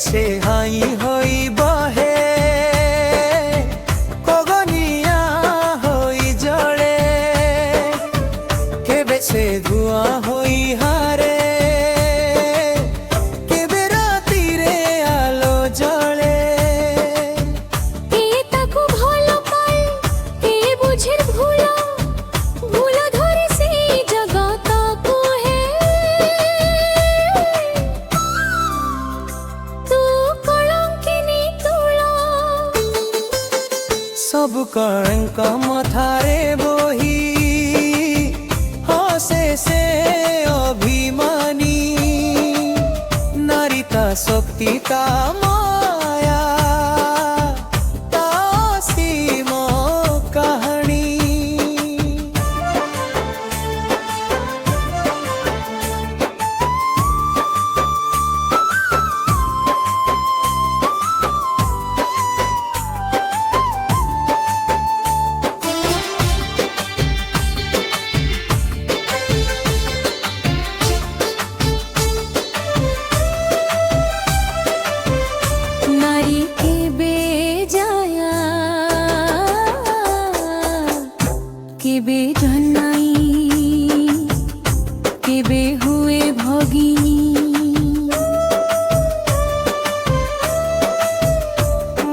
से हाई होई बहे गगनिया होई जड़े केबे से धुआं होई हारे केबे राती रे आलो जड़े के ताकू भलो पाए के बुझे भूला भूला धरे से जगत को है तू कलंकिनी तुला सब कलंक मथारे बोही हसे से अभिमानी नारीता शक्ति ता माया ता असीम कहानी नारी के बेजाया के बेजनाई के बे हुए भगिनी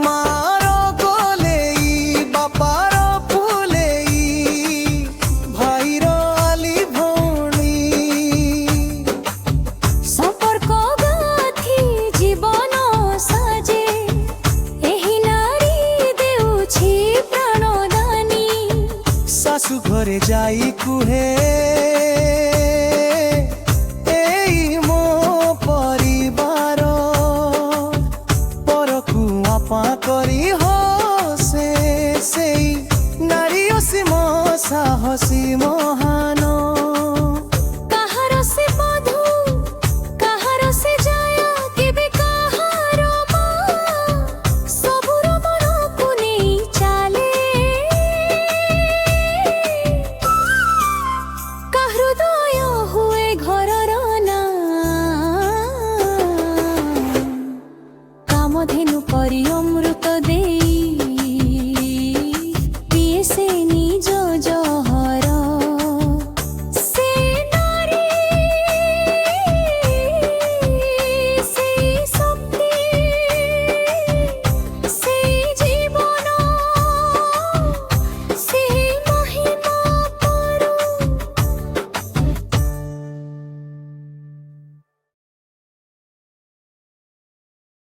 मारो गोलेई बापारो फुलेई भाईरो आली भौणी संपर्क गाथी जीवन साजे एही नारी देउछि प्राणदानी सासु घरे जाई कुहे एई मो परिवार परकु आपा करी हसे सेई नारी असीम साहसी महान काहार से बधू काहार से जाया केबे काहार मां सबुर मन को नहीं चाले का हृदय हुए घरर ना कामधेनु परि अमृत देई पिए से